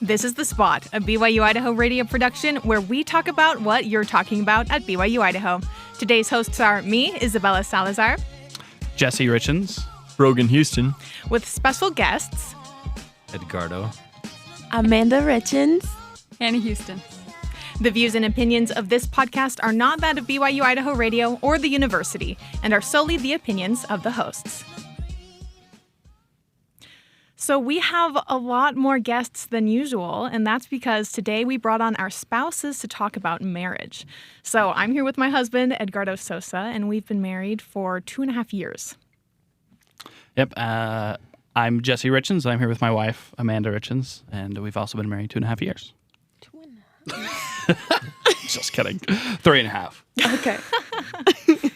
This is The Spot, a BYU-Idaho radio production where we talk about what you're talking about at BYU-Idaho. Today's hosts are me, Isabella Salazar. Jesse Richens. Brogan Houston. With special guests, Edgardo. Amanda Richens. Hannah Houston. The views and opinions of this podcast are not that of BYU-Idaho Radio or the university and are solely the opinions of the hosts. So we have a lot more guests than usual, and that's because today we brought on our spouses to talk about marriage. So I'm here with my husband, Edgardo Sosa, and we've been married for 2.5 years. Yep. I'm Jesse Richens. I'm here with my wife, Amanda Richens, and we've also been married 2.5 years. 2.5. Just kidding. 3.5. Okay.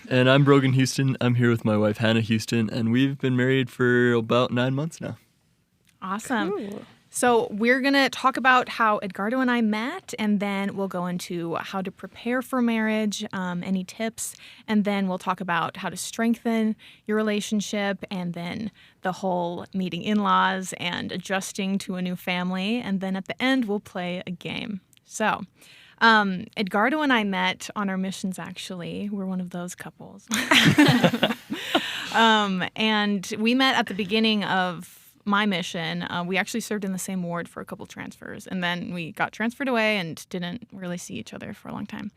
And I'm Brogan Houston. I'm here with my wife, Hannah Houston, and we've been married for about 9 months now. Awesome. Cool. So we're going to talk about how Edgardo and I met, and then we'll go into how to prepare for marriage, any tips, and then we'll talk about how to strengthen your relationship, and then the whole meeting in-laws and adjusting to a new family, and then at the end we'll play a game. So Edgardo and I met on our missions, actually. We're one of those couples. And we met at the beginning of my mission. We actually served in the same ward for a couple transfers, and then we got transferred away and didn't really see each other for a long time.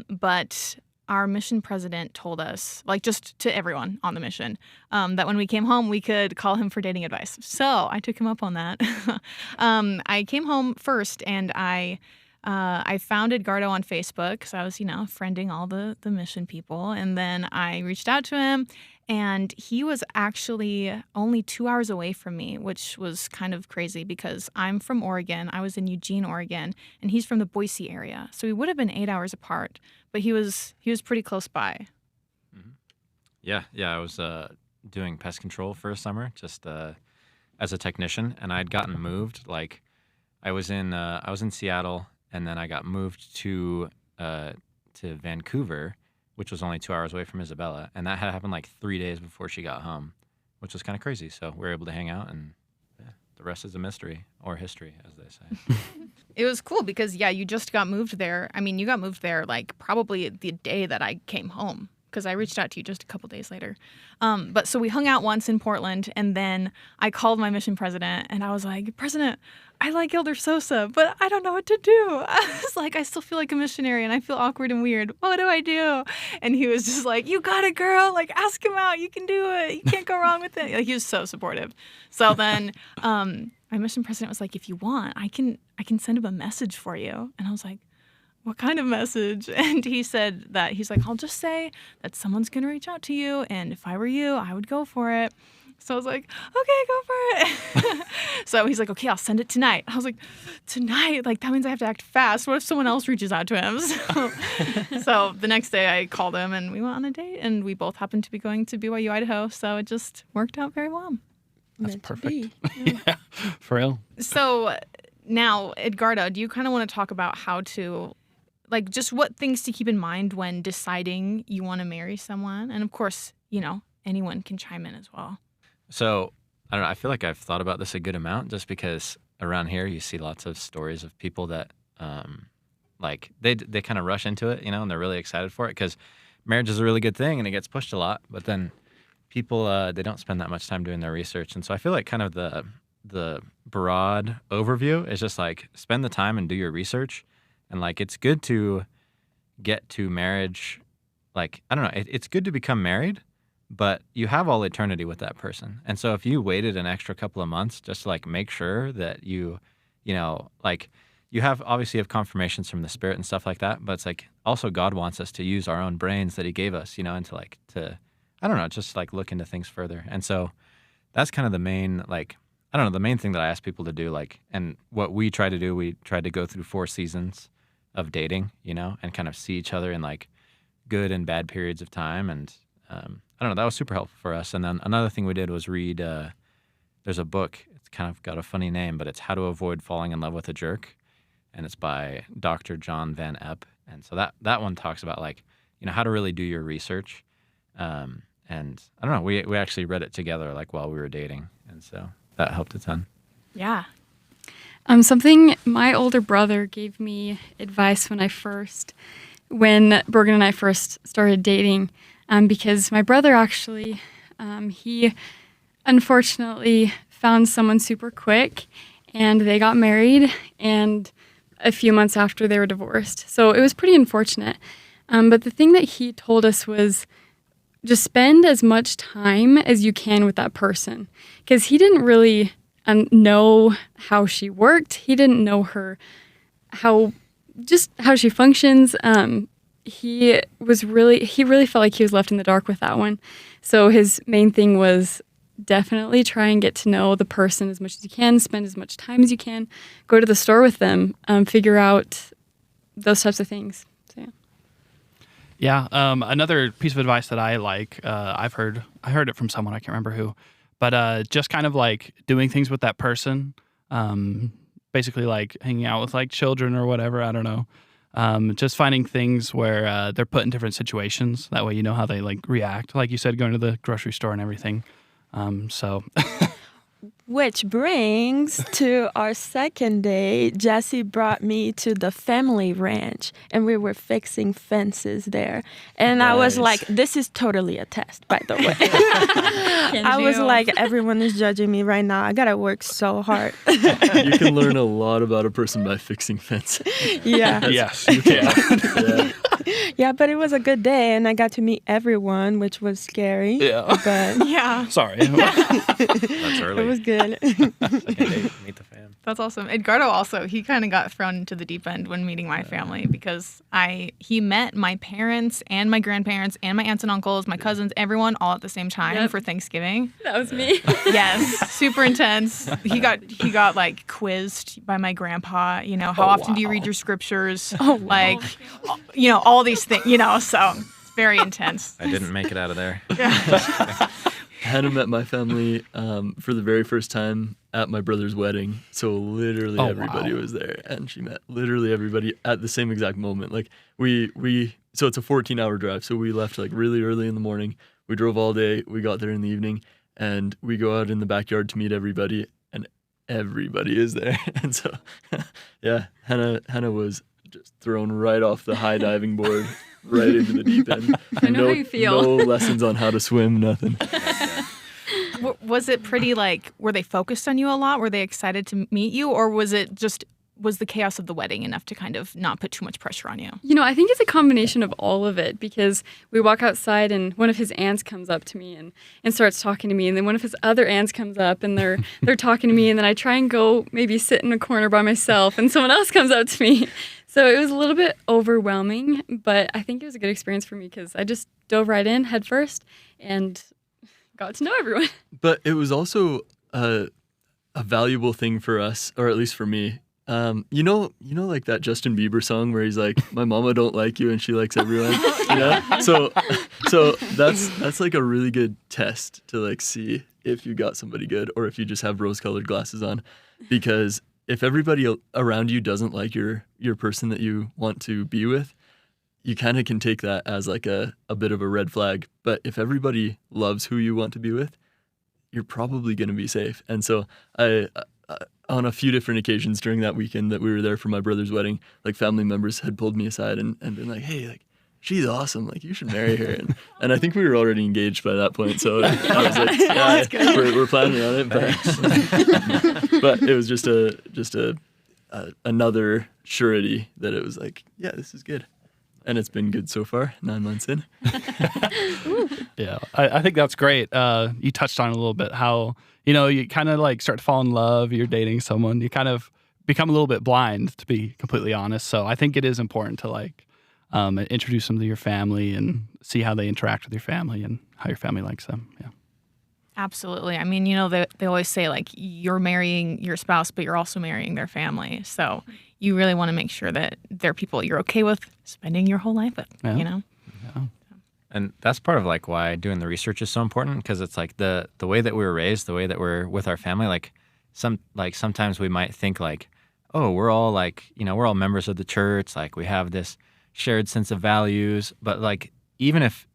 But our mission president told us, like just to everyone on the mission, that when we came home, we could call him for dating advice. So I took him up on that. I came home first, and I found Edgardo on Facebook because I was, friending all the mission people. And then I reached out to him, and he was actually only 2 hours away from me, which was kind of crazy because I'm from Oregon. I was in Eugene, Oregon, and he's from the Boise area. So we would have been 8 hours apart, but he was pretty close by. Mm-hmm. Yeah. I was doing pest control for a summer, just as a technician, and I'd gotten moved. Like, I was in Seattle, and then I got moved to Vancouver, which was only 2 hours away from Isabella. And that had happened like 3 days before she got home, which was kind of crazy. So we were able to hang out, and the rest is a mystery, or history, as they say. It was cool because, you just got moved there. I mean, you got moved there like probably the day that I came home, because I reached out to you just a couple days later. But so we hung out once in Portland, and then I called my mission president, and I was like, President, I like Elder Sosa, but I don't know what to do. I was like, I still feel like a missionary, and I feel awkward and weird. What do I do? And he was just like, you got it, girl. Like, ask him out. You can do it. You can't go wrong with it. Like, he was so supportive. So then my mission president was like, if you want, I can send him a message for you. And I was like, what kind of message? And he said that he's like, I'll just say that someone's going to reach out to you. And if I were you, I would go for it. So I was like, okay, go for it. So he's like, okay, I'll send it tonight. I was like, tonight? Like, that means I have to act fast. What if someone else reaches out to him? So the next day I called him, and we went on a date, and we both happened to be going to BYU-Idaho. So it just worked out very well. That's perfect. Yeah, for real. So now, Edgardo, do you kind of want to talk about how to, like, just what things to keep in mind when deciding you want to marry someone? And of course, anyone can chime in as well. So, I don't know, I feel like I've thought about this a good amount, just because around here you see lots of stories of people that, they kind of rush into it, and they're really excited for it because marriage is a really good thing and it gets pushed a lot. But then people, they don't spend that much time doing their research. And so I feel like kind of the broad overview is just like, spend the time and do your research. And like, it's good to get to marriage. Like, I don't know, it's good to become married, but you have all eternity with that person. And so if you waited an extra couple of months just to like make sure that you obviously have confirmations from the Spirit and stuff like that, but it's like also God wants us to use our own brains that he gave us, and to I don't know, just like look into things further. And so that's kind of the main, the main thing that I ask people to do, and what we try to do, we tried to go through 4 seasons of dating, and kind of see each other in like good and bad periods of time. And I don't know, that was super helpful for us. And then another thing we did was read, there's a book, it's kind of got a funny name, but it's How to Avoid Falling in Love with a Jerk. And it's by Dr. John Van Epp. And so that one talks about how to really do your research. And I don't know, we actually read it together while we were dating. And so that helped a ton. Yeah. Something my older brother gave me advice when Brogan and I first started dating, because my brother actually, he unfortunately found someone super quick, and they got married, and a few months after they were divorced. So it was pretty unfortunate. But the thing that he told us was just spend as much time as you can with that person, because he didn't really know how she worked. He didn't know how she functions. He really felt like he was left in the dark with that one. So his main thing was definitely try and get to know the person as much as you can, spend as much time as you can, go to the store with them, figure out those types of things. So, Yeah. Another piece of advice that I like, I heard it from someone, I can't remember who, but just kind of like doing things with that person, basically like hanging out with like children or whatever, I don't know. Just finding things where they're put in different situations. That way you know how they like react. Like you said, going to the grocery store and everything. So Which brings to our second day. Jesse brought me to the family ranch, and we were fixing fences there. And I was like, this is totally a test, by the way. I was like, everyone is judging me right now. I got to work so hard. You can learn a lot about a person by fixing fences. Yeah. yes, you can. Yeah. Yeah, but it was a good day, and I got to meet everyone, which was scary. Yeah. But Yeah. Sorry. That's early. it was good. Second date, meet the fam. That's awesome. Edgardo also, he kind of got thrown into the deep end when meeting my family because he met my parents and my grandparents and my aunts and uncles, my cousins, everyone all at the same time for Thanksgiving. that was me. Yes, super intense. He got like quizzed by my grandpa, how often do you read your scriptures? Like, all these things, so it's very intense. I didn't make it out of there. Hannah met my family for the very first time at my brother's wedding. So literally everybody was there, and she met literally everybody at the same exact moment. Like so it's a 14-hour drive. So we left like really early in the morning. We drove all day. We got there in the evening, and we go out in the backyard to meet everybody, and everybody is there. And so, yeah, Hannah was just thrown right off the high diving board, right into the deep end. I know how you feel. No lessons on how to swim, nothing. Was it pretty were they focused on you a lot? Were they excited to meet you, or was the chaos of the wedding enough to kind of not put too much pressure on you? I think it's a combination of all of it, because we walk outside and one of his aunts comes up to me and starts talking to me, and then one of his other aunts comes up and they're talking to me, and then I try and go maybe sit in a corner by myself and someone else comes up to me. So it was a little bit overwhelming, but I think it was a good experience for me because I just dove right in head first and got to know everyone. But it was also a valuable thing for us, or at least for me. Like that Justin Bieber song where he's like, "My mama don't like you and she likes everyone." So that's like a really good test to like see if you got somebody good or if you just have rose-colored glasses on, because if everybody around you doesn't like your person that you want to be with, you kind of can take that as like a bit of a red flag. But if everybody loves who you want to be with, you're probably going to be safe. And so I on a few different occasions during that weekend that we were there for my brother's wedding, like family members had pulled me aside and been like, "Hey, like, she's awesome. Like, you should marry her." And I think we were already engaged by that point. So I was like, "Yeah, we're planning on it." But it was just another surety that it was like, yeah, this is good. And it's been good so far, 9 months in. Yeah, I think that's great. You touched on it a little bit how, you kind of like start to fall in love, you're dating someone, you kind of become a little bit blind, to be completely honest. So I think it is important to like introduce them to your family and see how they interact with your family and how your family likes them. Yeah. Absolutely. I mean, they always say like you're marrying your spouse, but you're also marrying their family. So you really want to make sure that they're people you're okay with spending your whole life with, Yeah. And that's part of like why doing the research is so important, because it's like the way that we were raised, the way that we're with our family, sometimes we might think like, oh, we're all like, we're all members of the church, like we have this shared sense of values. But like even if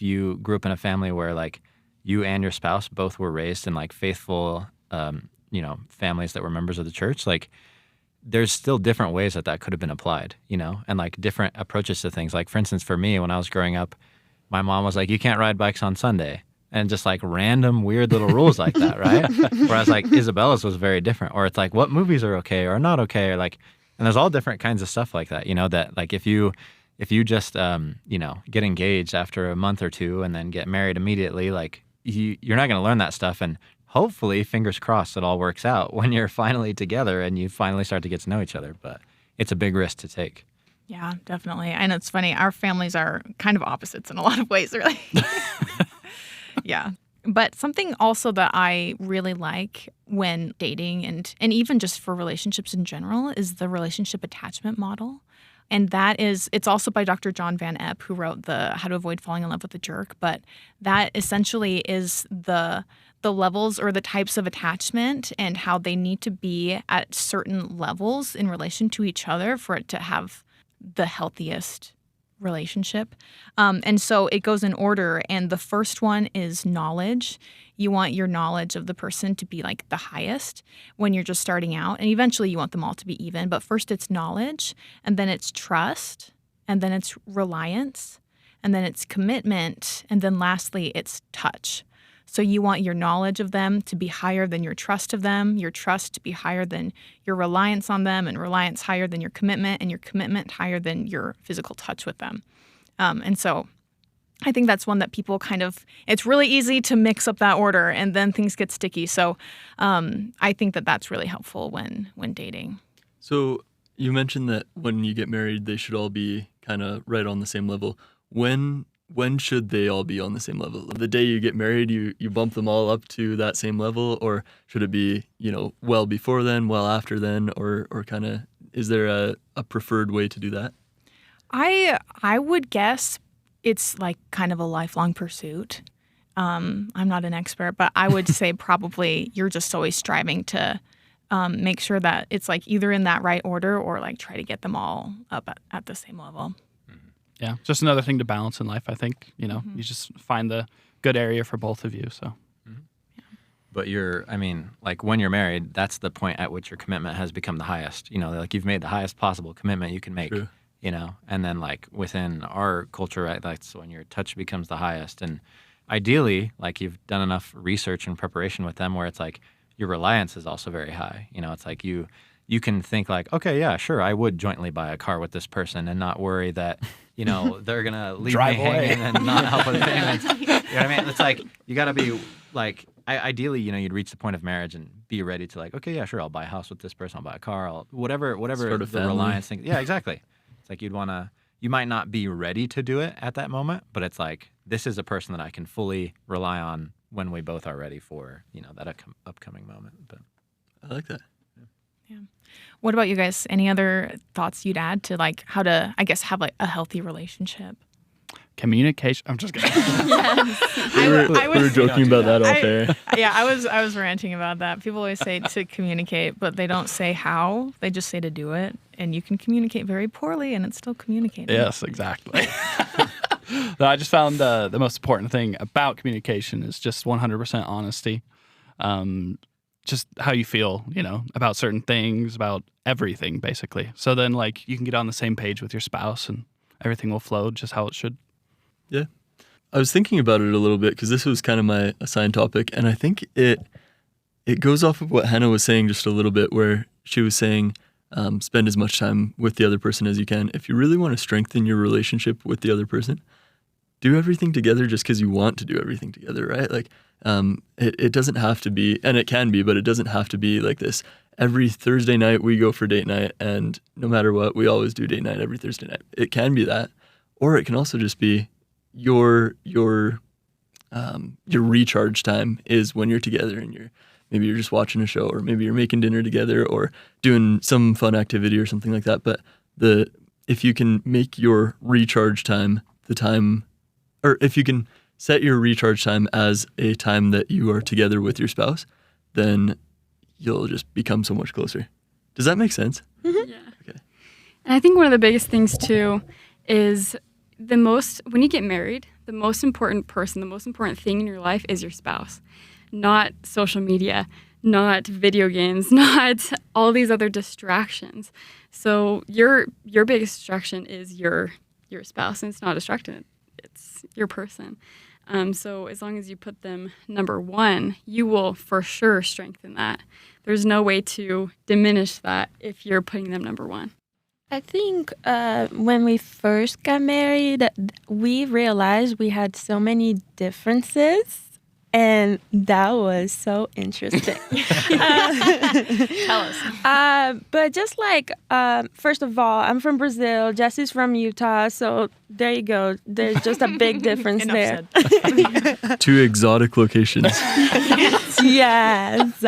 you grew up in a family where like you and your spouse both were raised in like faithful families that were members of the church, like there's still different ways that could have been applied, and like different approaches to things. Like, for instance, for me, when I was growing up, my mom was like, you can't ride bikes on Sunday. And just like random weird little rules like that, right? Whereas like Isabella's was very different. Or it's like what movies are okay or not okay, or like, and there's all different kinds of stuff like that, that like if you just get engaged after a month or two and then get married immediately, like you're not going to learn that stuff. And hopefully, fingers crossed, it all works out when you're finally together and you finally start to get to know each other. But it's a big risk to take. Yeah, definitely. And it's funny, our families are kind of opposites in a lot of ways, really. Yeah. But something also that I really like when dating and even just for relationships in general is the relationship attachment model. And it's also by Dr. John Van Epp, who wrote the How to Avoid Falling in Love with a Jerk. But that essentially is the levels or the types of attachment and how they need to be at certain levels in relation to each other for it to have the healthiest relationship. And so it goes in order. And the first one is knowledge. You want your knowledge of the person to be like the highest when you're just starting out. And eventually you want them all to be even. But first it's knowledge, and then it's trust, and then it's reliance, and then it's commitment, and then lastly it's touch. So you want your knowledge of them to be higher than your trust of them, your trust to be higher than your reliance on them, and reliance higher than your commitment, and your commitment higher than your physical touch with them. And so I think that's one that people it's really easy to mix up that order and then things get sticky. So I think that that's really helpful when dating. So you mentioned that when you get married, they should all be kind of right on the same level. When should they all be on the same level? The day you get married, you bump them all up to that same level, or should it be, well before then, well after then, or kind of, is there a preferred way to do that? I would guess it's like kind of a lifelong pursuit. I'm not an expert, but I would say probably you're just always striving to make sure that it's like either in that right order or like try to get them all up at the same level. Yeah, just another thing to balance in life, I think. You just find the good area for both of you. So, But when you're married, that's the point at which your commitment has become the highest. Like you've made the highest possible commitment you can make. True. And then like within our culture, right, that's when your touch becomes the highest. And ideally, like you've done enough research and preparation with them where it's like your reliance is also very high. It's like you can think like, okay, yeah, sure, I would jointly buy a car with this person and not worry that, they're going to leave me hanging and not help with payments. You know what I mean? It's like, you got to be like, ideally, you'd reach the point of marriage and be ready to like, okay, yeah, sure, I'll buy a house with this person, I'll buy a car, whatever Start a the family. reliance thing. Yeah, exactly. It's like you might not be ready to do it at that moment, but it's like, this is a person that I can fully rely on when we both are ready for, that upcoming moment. But I like that. Yeah. What about you guys? Any other thoughts you'd add to like how to, I guess, have like a healthy relationship? communication. I'm just kidding. We were joking about that off air. Yeah, I was ranting about that. People always say to communicate, but they don't say how. They just say to do it. And you can communicate very poorly, and it's still communicating. Yes, exactly. No, I just found the most important thing about communication is just 100% honesty. Just how you feel, about certain things, about everything, basically. So then, you can get on the same page with your spouse, and everything will flow just how it should. Yeah. I was thinking about it a little bit because this was kind of my assigned topic, and I think it goes off of what Hannah was saying just a little bit, where she was saying spend as much time with the other person as you can. If you really want to strengthen your relationship with the other person, do everything together just because you want to do everything together, right? It doesn't have to be, and it can be, but it doesn't have to be like this. Every Thursday night we go for date night, and no matter what, we always do date night every Thursday night. It can be that, or it can also just be your recharge time is when you're together and maybe you're just watching a show, or maybe you're making dinner together, or doing some fun activity or something like that. But if you can make your recharge time the time, or if you can set your recharge time as a time that you are together with your spouse, then you'll just become so much closer. Does that make sense? Mm-hmm. Yeah. Okay. And I think one of the biggest things too is when you get married, the most important person, the most important thing in your life is your spouse, not social media, not video games, not all these other distractions. So your biggest distraction is your spouse, and it's not a distraction, it's your person. So as long as you put them number one, you will for sure strengthen that. There's no way to diminish that if you're putting them number one. I think when we first got married, we realized we had so many differences, and that was so interesting. Tell us. But just like, first of all, I'm from Brazil, Jesse's from Utah, so there you go. There's just a big difference Enough there. said. 2 exotic locations. Yes.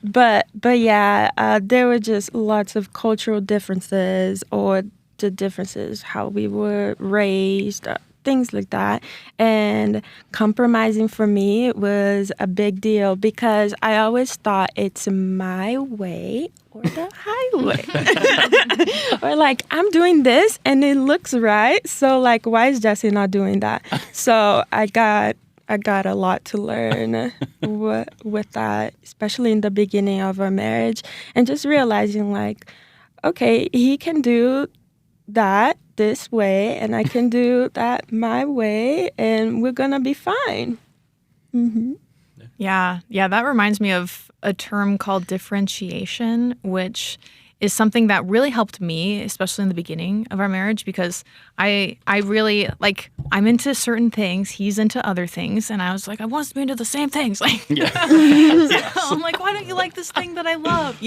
But yeah, there were just lots of cultural differences, or the differences, how we were raised, things like that. And compromising for me was a big deal because I always thought it's my way or the highway. Or like, I'm doing this and it looks right. So like, why is Jesse not doing that? So I got a lot to learn with that, especially in the beginning of our marriage, and just realizing like, okay, he can do that this way and I can do that my way, and we're gonna be fine. Mm-hmm. Yeah, that reminds me of a term called differentiation, which is something that really helped me, especially in the beginning of our marriage, because I really, like, I'm into certain things, he's into other things, and I was like, I want us to be into the same things. Like, I'm like, why don't you like this thing that I love,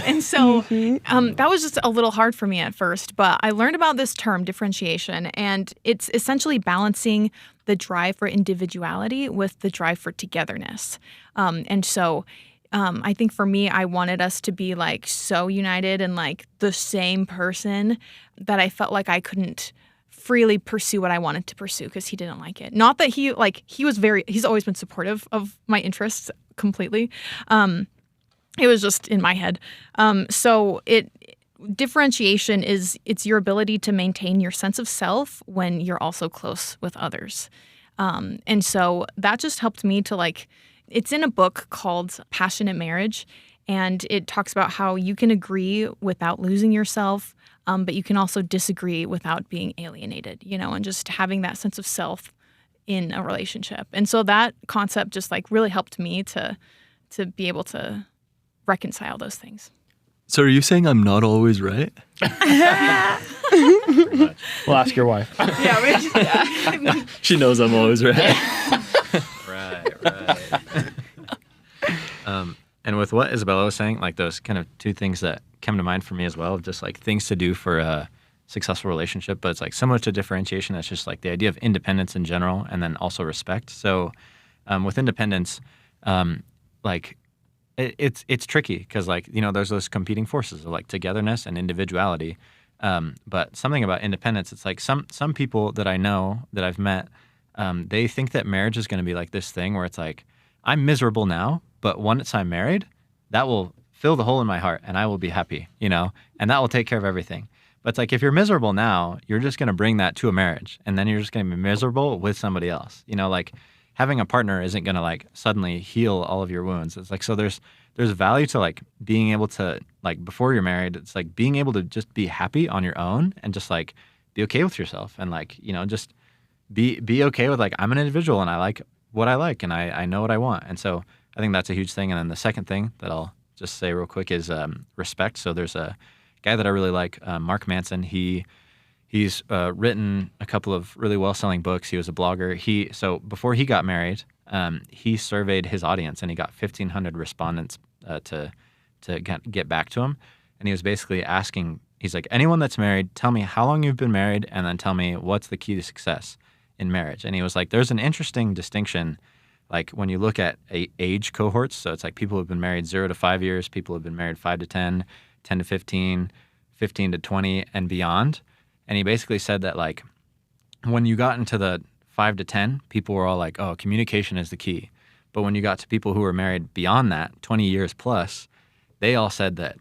And so that was just a little hard for me at first, but I learned about this term, differentiation, and it's essentially balancing the drive for individuality with the drive for togetherness. And so I think for me, I wanted us to be like so united and like the same person that I felt like I couldn't freely pursue what I wanted to pursue because he didn't like it. Not that he's always been supportive of my interests completely. It was just in my head. Differentiation it's your ability to maintain your sense of self when you're also close with others. And so that just helped me to like, it's in a book called Passionate Marriage, and it talks about how you can agree without losing yourself, but you can also disagree without being alienated, and just having that sense of self in a relationship. And so that concept just like really helped me to be able to reconcile those things. So are you saying I'm not always right? We'll ask your wife. Yeah. She knows I'm always right. Right. And with what Isabella was saying, like those kind of 2 things that come to mind for me as well, just like things to do for a successful relationship, but it's like similar to differentiation. That's just like the idea of independence in general, and then also respect. So with independence, like it's tricky because like, there's those competing forces of like togetherness and individuality. But something about independence, it's like some people that I know that I've met, they think that marriage is going to be like this thing where it's like, I'm miserable now, but once I'm married, that will fill the hole in my heart and I will be happy, and that will take care of everything. But it's like, if you're miserable now, you're just going to bring that to a marriage, and then you're just going to be miserable with somebody else. Like having a partner isn't going to like suddenly heal all of your wounds. It's like, so there's value to like being able to like, before you're married, it's like being able to just be happy on your own and just like be okay with yourself, and like, just be okay with like, I'm an individual and I like what I like and I know what I want. And so I think that's a huge thing. And then the second thing that I'll just say real quick is respect. So there's a guy that I really like, Mark Manson. He's written a couple of really well-selling books. He was a blogger. So before he got married, he surveyed his audience and he got 1,500 respondents to get back to him. And he was basically asking, he's like, anyone that's married, tell me how long you've been married, and then tell me what's the key to success in marriage. And he was like, there's an interesting distinction, like when you look at age cohorts. So it's like people who've been married 0 to 5 years, people who've been married 5 to 10, 10 to 15, 15 to 20, and beyond. And he basically said that like when you got into the 5 to 10, people were all like, oh, communication is the key. But when you got to people who were married beyond that, 20 years plus, they all said that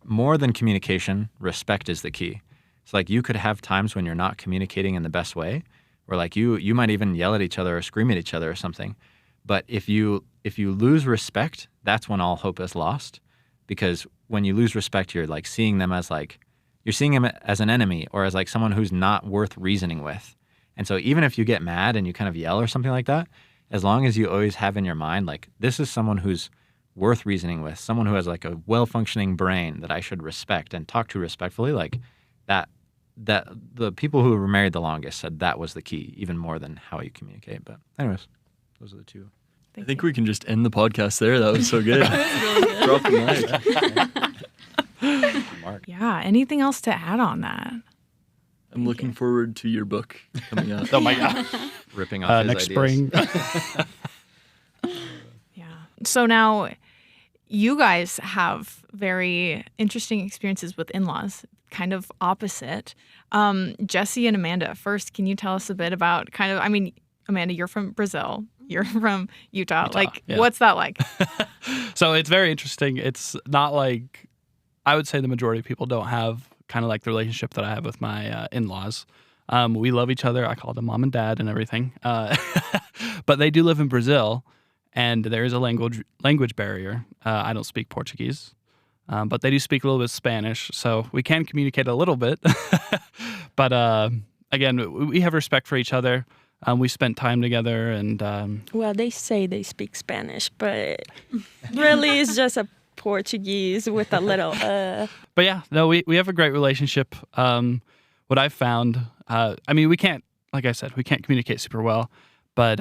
more than communication, respect is the key. It's like you could have times when you're not communicating in the best way, where like you might even yell at each other or scream at each other or something. But if you lose respect, that's when all hope is lost. Because when you lose respect, you're like seeing them as like, you're seeing them as an enemy or as like someone who's not worth reasoning with. And so even if you get mad and you kind of yell or something like that, as long as you always have in your mind, like, this is someone who's worth reasoning with, someone who has like a well-functioning brain that I should respect and talk to respectfully, like that the people who were married the longest said that was the key, even more than how you communicate. But anyways, those are the two. I think we can just end the podcast there. That was so good. Drop the mic. Mark. Yeah. Anything else to add on that? I'm looking forward to your book coming out. Oh my gosh. Ripping off his Next ideas. spring. Yeah. So now you guys have very interesting experiences with in-laws, kind of opposite. Jesse and Amanda, first, can you tell us a bit about Amanda, you're from Brazil. You're from Utah. Like, yeah. what's that like? So it's very interesting. It's not like, I would say the majority of people don't have kind of like the relationship that I have with my in-laws. We love each other. I call them mom and dad and everything. But they do live in Brazil, and there is a language barrier. I don't speak Portuguese, but they do speak a little bit of Spanish, so we can communicate a little bit. But again, we have respect for each other. We spent time together, and Well, they say they speak Spanish, but really it's just a Portuguese with a little But yeah, no, we have a great relationship. What I've found, we can't, like I said, we can't communicate super well, but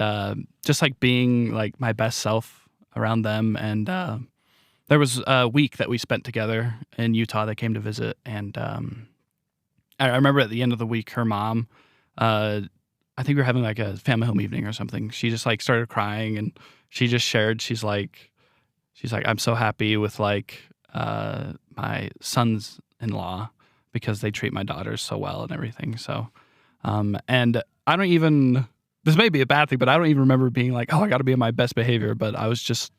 just like being like my best self around them. And there was a week that we spent together in Utah. They came to visit, and I remember at the end of the week, her mom, I think we were having like a family home evening or something. She just like started crying, and she just shared. She's like, I'm so happy with like my sons-in-law because they treat my daughters so well and everything. So, and I don't even, this may be a bad thing, but I don't even remember being like, oh, I got to be in my best behavior. But I was just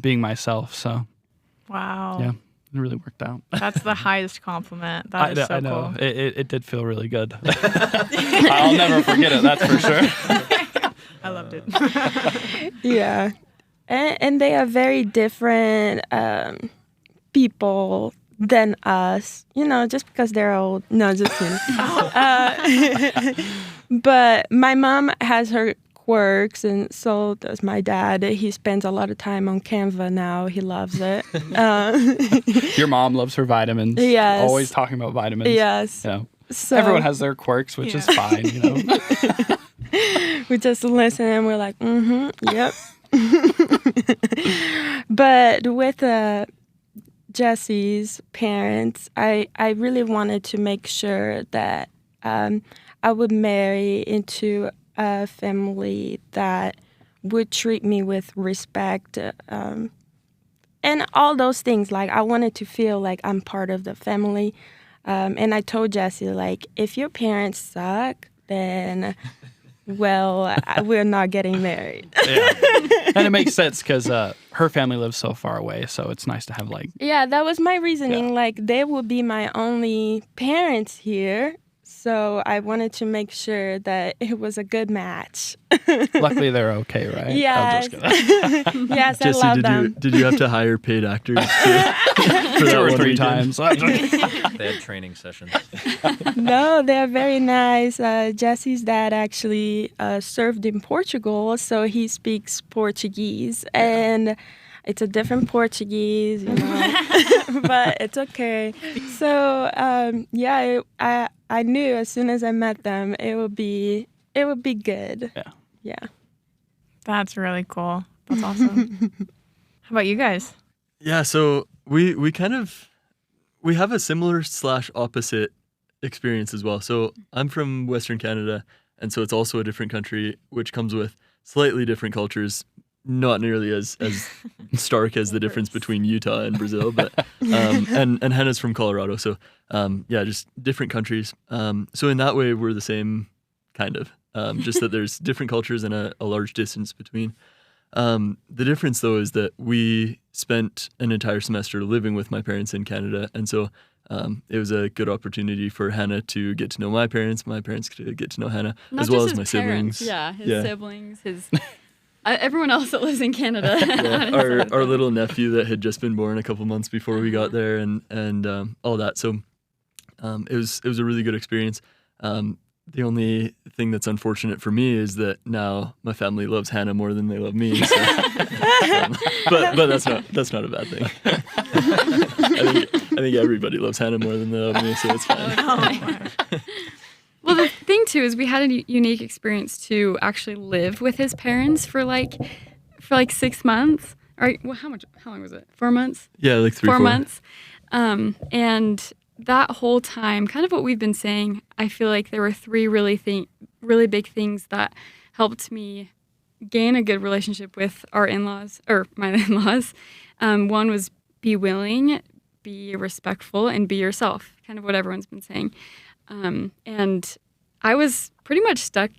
being myself. So, Wow. yeah, it really worked out. That's the highest compliment. That is so I know. cool. It did feel really good. I'll never forget it, that's for sure. I loved it. yeah. And they are very different people than us, just because they're old. No, just kidding. But my mom has her quirks, and so does my dad. He spends a lot of time on Canva now. He loves it. Your mom loves her vitamins. Yes. Always talking about vitamins. Yes. You know, So everyone has their quirks, which is fine, we just listen and we're like, yep. But with Jesse's parents, I really wanted to make sure that I would marry into a family that would treat me with respect and all those things. Like, I wanted to feel like I'm part of the family. And I told Jesse, like, if your parents suck, then... well, we're not getting married. Yeah. And it makes sense because her family lives so far away, so it's nice to have like... Yeah, that was my reasoning. Like, they will be my only parents here, so I wanted to make sure that it was a good match. Luckily, they're okay, right? Yes. I'm just kidding. Yes, Jesse, I love them. did you have to hire paid actors for that 2 or one 3 weekend? times. They had training sessions. No, they're very nice. Jesse's dad actually served in Portugal, so he speaks Portuguese, and it's a different Portuguese, but it's okay. So I knew as soon as I met them, it would be good. Yeah. Yeah. That's really cool. That's awesome. How about you guys? Yeah, so we have a similar / opposite experience as well. So I'm from Western Canada, and so it's also a different country, which comes with slightly different cultures, not nearly as stark as the difference between Utah and Brazil, but and Hannah's from Colorado, so just different countries. So in that way, we're the same, kind of. Just that there's different cultures and a large distance between. The difference, though, is that we spent an entire semester living with my parents in Canada, and so it was a good opportunity for Hannah to get to know my parents to get to know Hannah, Not as well just as my his parents. siblings. Yeah, his siblings, his everyone else that lives in Canada. Yeah, our little nephew that had just been born a couple months before we got there, and all that. So it was a really good experience. The only thing that's unfortunate for me is that now my family loves Hannah more than they love me. So, but that's not a bad thing. I think everybody loves Hannah more than they love me, so it's fine. Well, the thing too is we had a unique experience to actually live with his parents for like 6 months. Or how long was it? 4 months? Yeah, like 3, 4 4 months. And that whole time, kind of what we've been saying, I feel like there were 3 really big things that helped me gain a good relationship with our in-laws, or my in-laws. One was be willing, be respectful, and be yourself, kind of what everyone's been saying. And I was pretty much stuck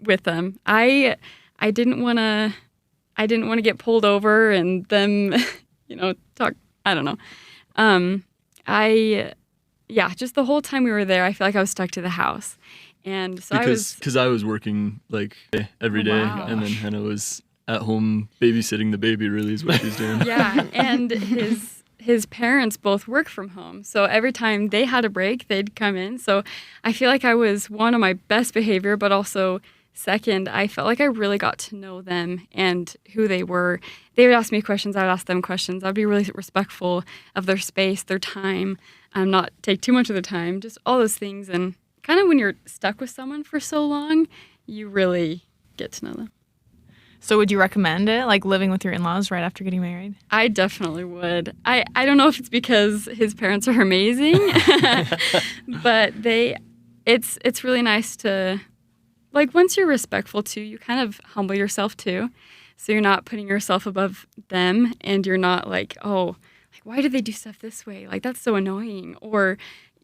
with them. I didn't want to get pulled over and them, talk. I don't know. Just the whole time we were there, I feel like I was stuck to the house. And so because I was working like every day, Wow. and then Hannah was at home babysitting the baby. Really, is what she's doing. Yeah, and his parents both work from home, so every time they had a break, they'd come in. So I feel like I was one on my best behavior, but also second, I felt like I really got to know them and who they were. They would ask me questions, I would ask them questions. I'd be really respectful of their space, their time, not take too much of their time, just all those things. And kind of when you're stuck with someone for so long, you really get to know them. So would you recommend it, like living with your in-laws right after getting married? I definitely would. I don't know if it's because his parents are amazing, but it's really nice to, like, once you're respectful too, you kind of humble yourself too. So you're not putting yourself above them, and you're not like, oh, like, why do they do stuff this way? Like, that's so annoying. Or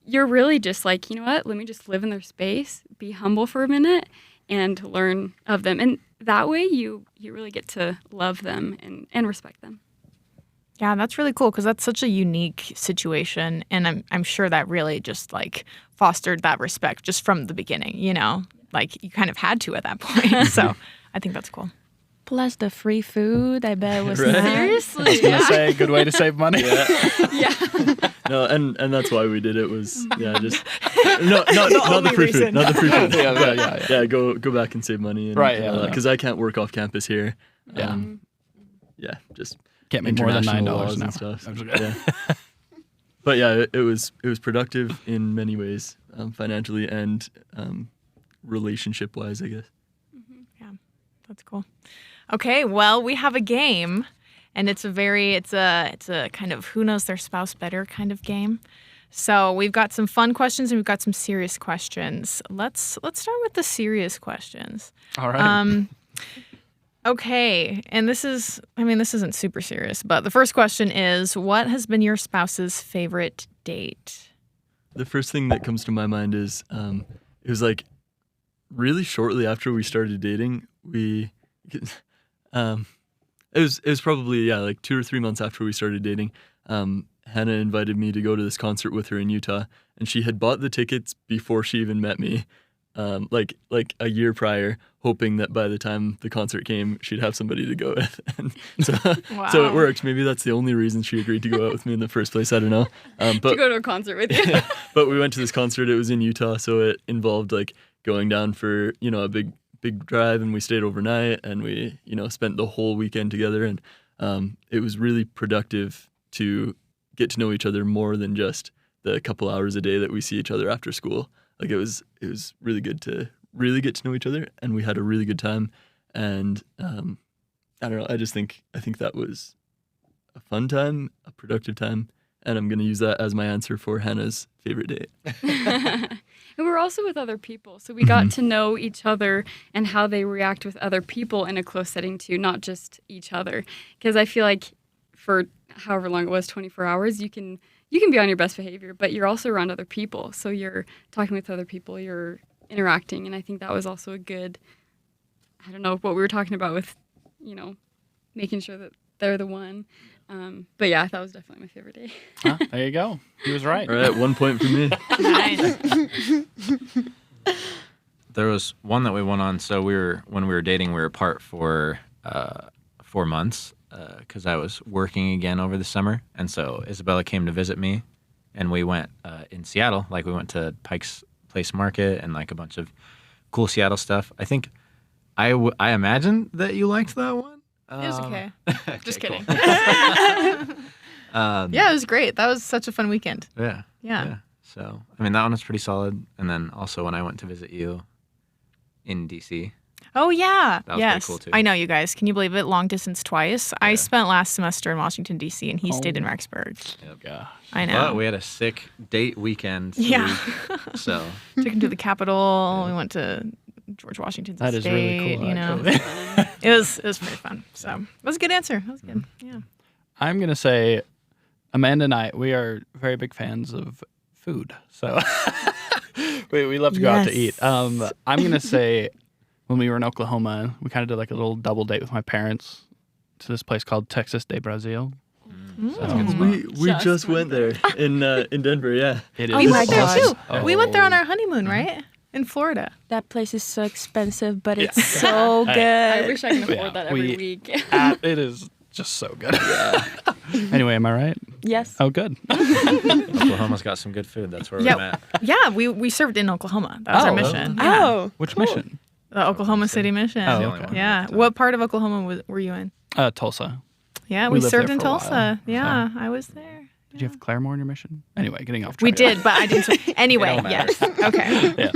you're really just like, you know what? Let me just live in their space, be humble for a minute, and learn of them. And that way you really get to love them and respect them. Yeah, that's really cool because that's such a unique situation, and I'm sure that really just like fostered that respect just from the beginning. Like you kind of had to at that point. So I think that's cool. Plus the free food, I bet was Right. nice. Seriously. I was gonna say, good way to save money. Yeah. No, and that's why we did it. Was just not the free food, not the free food. Yeah. Go back and save money. And, Right, yeah. Because I can't work off campus here. Yeah. Just Can't make more than international $9 laws an and hour. stuff. Yeah. But yeah, it was productive in many ways, financially and relationship wise, I guess. Yeah, that's cool. Okay, well, we have a game, and it's a kind of who knows their spouse better kind of game. So we've got some fun questions and we've got some serious questions. Let's start with the serious questions. All right. Okay, and this isn't super serious, but the first question is, what has been your spouse's favorite date? The first thing that comes to my mind is it was like really shortly after we started dating. It was probably like 2 or 3 months after we started dating. Hannah invited me to go to this concert with her in Utah, and she had bought the tickets before she even met me, like a year prior, hoping that by the time the concert came, she'd have somebody to go with. And so it worked. Maybe that's the only reason she agreed to go out with me in the first place. I don't know. But To go to a concert with you. but we went to this concert. It was in Utah, so it involved like going down for a big drive, and we stayed overnight, and we spent the whole weekend together, and it was really productive to get to know each other more than just the couple hours a day that we see each other after school. Like it was really good to really get to know each other, and we had a really good time. And I don't know, I think that was a fun time, a productive time, and I'm going to use that as my answer for Hannah's favorite date. And we were also with other people, so we got to know each other and how they react with other people in a close setting too, not just each other. Because I feel like for however long it was, 24 hours, you can be on your best behavior, but you're also around other people. So you're talking with other people, you're interacting, and I think that was also a good, I don't know, what we were talking about with, making sure that they're the one. But yeah, that was definitely my favorite day. There you go. He was right. All right, 1 point for me. Nice. There was one that we went on. So when we were dating, we were apart for 4 months because I was working again over the summer. And so Isabella came to visit me, and we went in Seattle. Like, we went to Pike's Place Market and like a bunch of cool Seattle stuff. I think I imagine that you liked that one. It was okay. Just cool. kidding. Yeah, it was great. That was such a fun weekend. Yeah. So, I mean, that one was pretty solid. And then also when I went to visit you in DC. Oh, yeah. That was yes. pretty cool, too. I know, you guys. Can you believe it? Long distance twice. I spent last semester in Washington, D.C., and he stayed in Rexburg. Yeah. I know. But we had a sick date weekend. Yeah. So. Took him to the Capitol. We went to George Washington's That estate. is really cool, You know, actually. it was pretty fun. So that was a good answer. That was good. Yeah. I'm going to say Amanda and I, we are very big fans of food. So we love to go out to eat. I'm going to say when we were in Oklahoma, we kind of did like a little double date with my parents to this place called Texas de Brazil. So that's a good spot. We just went there in Denver. Yeah. It We went there gosh. too. We went there on our honeymoon, right? In Florida. That place is so expensive, but it's so good. I wish I could afford Yeah, that every we- week. It is just so good. Anyway, am I right? Yes. Oh, good. Oklahoma's got some good food. That's where Yeah. we're at. Yeah, we served in Oklahoma. That was our Oh, mission. Yeah. Oh, Which mission? The Oklahoma City mission. Oh, the only okay. one. Yeah. What part of Oklahoma were you in? Tulsa. Yeah, We we lived served there in for a while, Tulsa. so. Yeah, I was there. Did you have Claremore in your mission? Anyway, getting off track. We did, but I didn't. Anyway, It don't matter. yes. Okay. Yeah.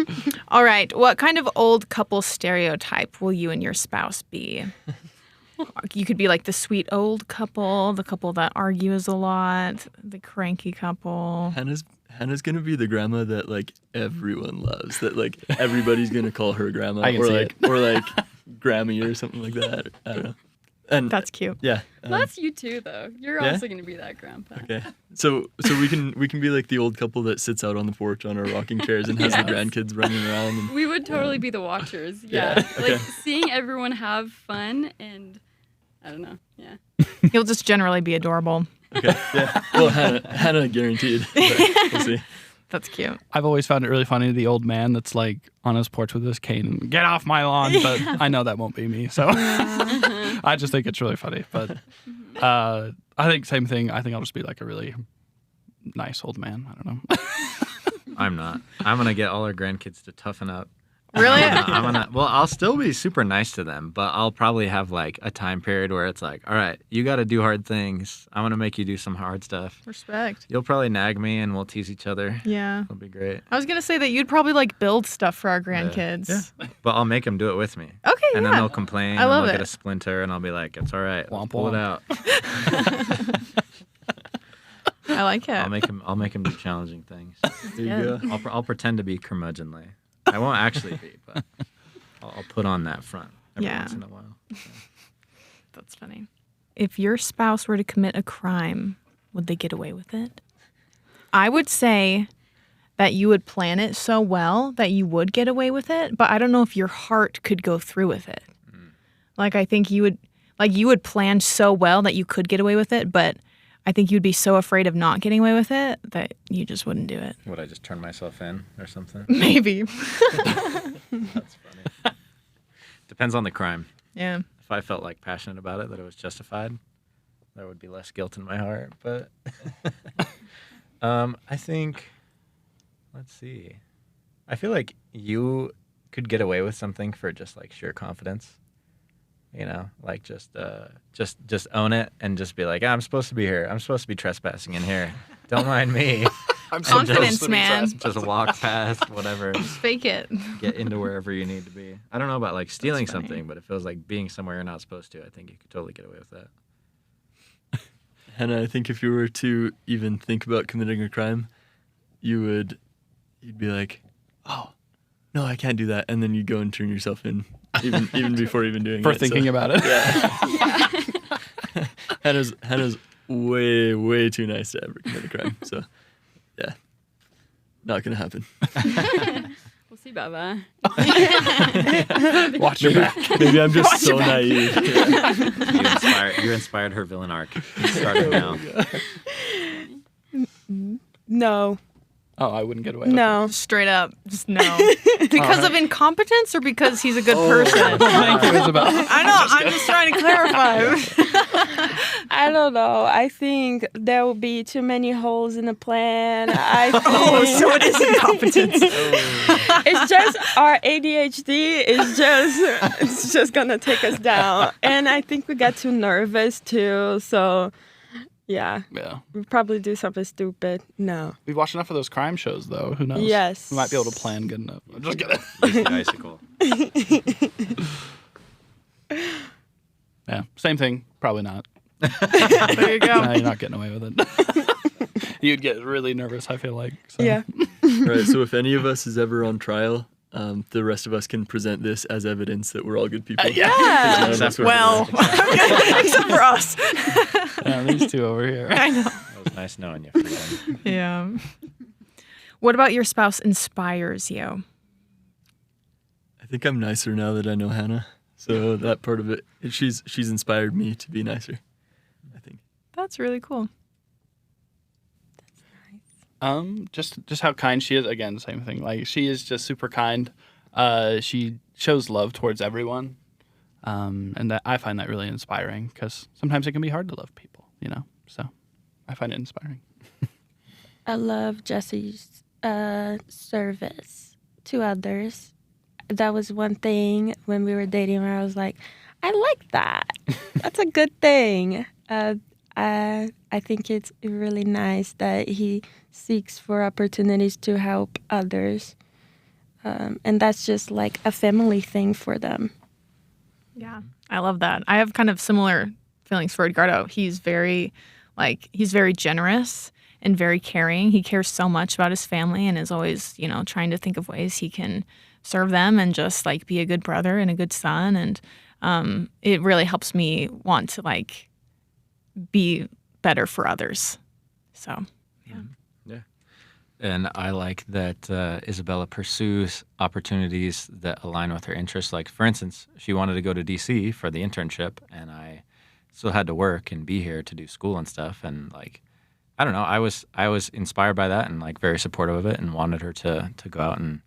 All right. What kind of old couple stereotype will you and your spouse be? You could be like the sweet old couple, the couple that argues a lot, the cranky couple. Hannah's gonna be the grandma that like everyone loves. That like everybody's gonna call her grandma, I can or see like or like Grammy or something like that. I don't know. And That's cute. yeah. That's you too, though. You're Yeah? also going to be that grandpa. Okay. So we can be like the old couple that sits out on the porch on our rocking chairs and has the grandkids running around. And, We would totally be the watchers. Yeah. Yeah, okay. Like seeing everyone have fun and I don't know. Yeah. He'll just generally be adorable. okay. Yeah. Well, Hannah guaranteed. But we'll see. That's cute. I've always found it really funny, the old man that's like on his porch with his cane, get off my lawn, but I know that won't be me. So I just think it's really funny. But I think same thing. I think I'll just be like a really nice old man. I don't know. I'm not. I'm going to get all our grandkids to toughen up. Really? Well, I'll still be super nice to them, but I'll probably have like a time period where it's like, all right, you got to do hard things. I'm going to make you do some hard stuff. Respect. You'll probably nag me and we'll tease each other. Yeah. It'll be great. I was going to say that you'd probably like build stuff for our grandkids. Yeah. But I'll make them do it with me. Okay, And yeah. then they'll complain. I love and they'll it. get a splinter and I'll be like, it's all right. Womp Pull it womp. out. I like it. I'll make them do challenging things. There you go. I'll pretend to be curmudgeonly. I won't actually be, but I'll put on that front every Yeah. once in a while. That's funny. If your spouse were to commit a crime, would they get away with it? I would say that you would plan it so well that you would get away with it, but I don't know if your heart could go through with it. Like, I think you would plan so well that you could get away with it, but I think you'd be so afraid of not getting away with it that you just wouldn't do it. Would I just turn myself in or something? Maybe. That's funny. Depends on the crime. Yeah. If I felt like passionate about it, that it was justified, there would be less guilt in my heart. But I think, let's see. I feel like you could get away with something for just like sheer confidence. You know, like just own it and just be like, I'm supposed to be here. I'm supposed to be trespassing in here. Don't mind me. I'm Confidence, man. Just walk past whatever. Fake it. Get into wherever you need to be. I don't know about like stealing funny. something, but it feels like being somewhere you're not supposed to. I think you could totally get away with that. Hannah, I think if you were to even think about committing a crime, you'd be like, oh, no, I can't do that. And then you go and turn yourself in even before even doing For it. thinking about it. Yeah. Hannah's way too nice to ever commit a crime. So, yeah, not going to happen. We'll see about that. Watch your back. Maybe I'm just so naive. You inspired her villain arc. Start it now. No. Oh, I wouldn't get away with No. Straight up, just no. Because of incompetence or because he's a good person? Thank you, Isabel. I know. I'm just trying to clarify. I don't know. I think there will be too many holes in the plan. I think So it is incompetence. it's just our ADHD it's just gonna take us down. And I think we got too nervous too. So yeah, we'll probably do something stupid. No. We've watched enough of those crime shows, though. Who knows? Yes. We might be able to plan good enough. I'm just kidding. Use the icicle. Yeah, same thing. Probably not. There you go. No, you're not getting away with it. You'd get really nervous, I feel like. So. Yeah. Right. So if any of us is ever on trial, the rest of us can present this as evidence that we're all good people. Yeah. None of us were Well, except for us. Yeah, these two over here. I know. It was nice knowing you, Freedom. Yeah. What about your spouse inspires you? I think I'm nicer now that I know Hannah. So that part of it, she's inspired me to be nicer, I think. That's really cool. Just how kind she is. Again, same thing. Like, she is just super kind. She shows love towards everyone, and that I find that really inspiring because sometimes it can be hard to love people, you know. So I find it inspiring. I love Jesse's service to others. That was one thing when we were dating where I was like, I like that. That's a good thing. I think it's really nice that he seeks for opportunities to help others. And that's just like a family thing for them. Yeah, I love that. I have kind of similar feelings for Edgardo. He's very generous and very caring. He cares so much about his family and is always, trying to think of ways he can serve them and just like be a good brother and a good son. And it really helps me want to like be better for others. So, yeah. Yeah. And I like that Isabella pursues opportunities that align with her interests. Like, for instance, she wanted to go to D.C. for the internship, and I still had to work and be here to do school and stuff. And like, I don't know, I was inspired by that and like very supportive of it and wanted her to go out and,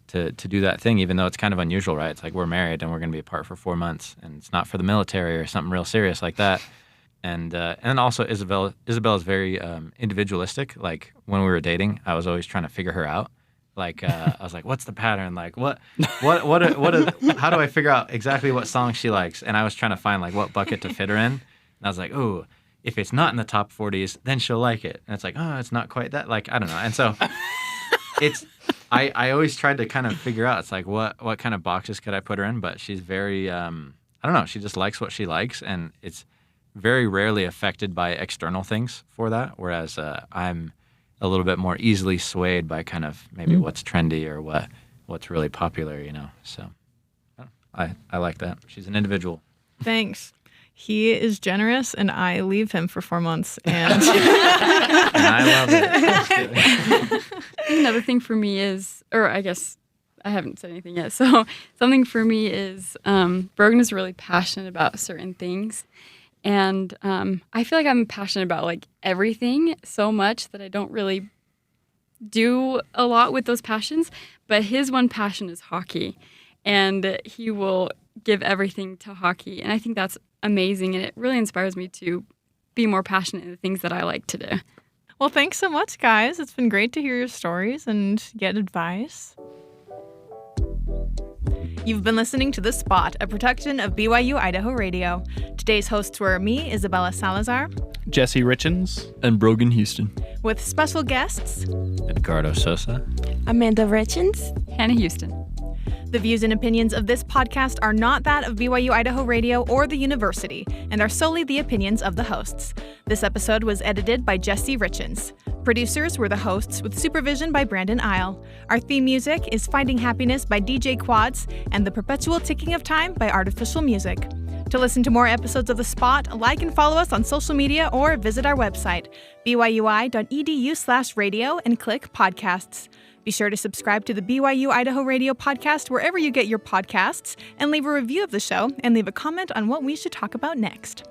to do that thing, even though it's kind of unusual, right? It's like we're married and we're going to be apart for 4 months, and it's not for the military or something real serious like that. And also Isabella's very individualistic. Like when we were dating, I was always trying to figure her out. Like I was like, what's the pattern? Like how do I figure out exactly what song she likes? And I was trying to find like what bucket to fit her in. And I was like, oh, if it's not in the top 40s, then she'll like it. And it's like, oh, it's not quite that. Like, I don't know. And so I always tried to kind of figure out, it's like, what kind of boxes could I put her in? But she's very, I don't know, she just likes what she likes. And it's very rarely affected by external things for that. Whereas I'm a little bit more easily swayed by kind of maybe what's trendy or what's really popular, So I like that. She's an individual. Thanks. He is generous, and I leave him for 4 months. And, And I love it. Another thing for me is, or I guess I haven't said anything yet. So something for me is Brogan is really passionate about certain things. And I feel like I'm passionate about like everything so much that I don't really do a lot with those passions. But his one passion is hockey, and he will give everything to hockey. And I think that's amazing, and it really inspires me to be more passionate in the things that I like to do. well, thanks so much, guys. It's been great to hear your stories and get advice. You've been listening to The Spot, a production of BYU-Idaho Radio. Today's hosts were me, Isabella Salazar, Jesse Richens. And Brogan Houston. with special guests. Edgardo Sosa. Amanda Richens. Hannah Houston. The views and opinions of this podcast are not that of BYU-Idaho Radio or the university, and are solely the opinions of the hosts. This episode was edited by Jesse Richens. Producers were the hosts, with supervision by Brandon Isle. Our theme music is Finding Happiness by DJ Quads, and The Perpetual Ticking of Time by Artificial Music. To listen to more episodes of The Spot, like and follow us on social media or visit our website, byui.edu/radio, and click podcasts. Be sure to subscribe to the BYU-Idaho Radio podcast wherever you get your podcasts, and leave a review of the show and leave a comment on what we should talk about next.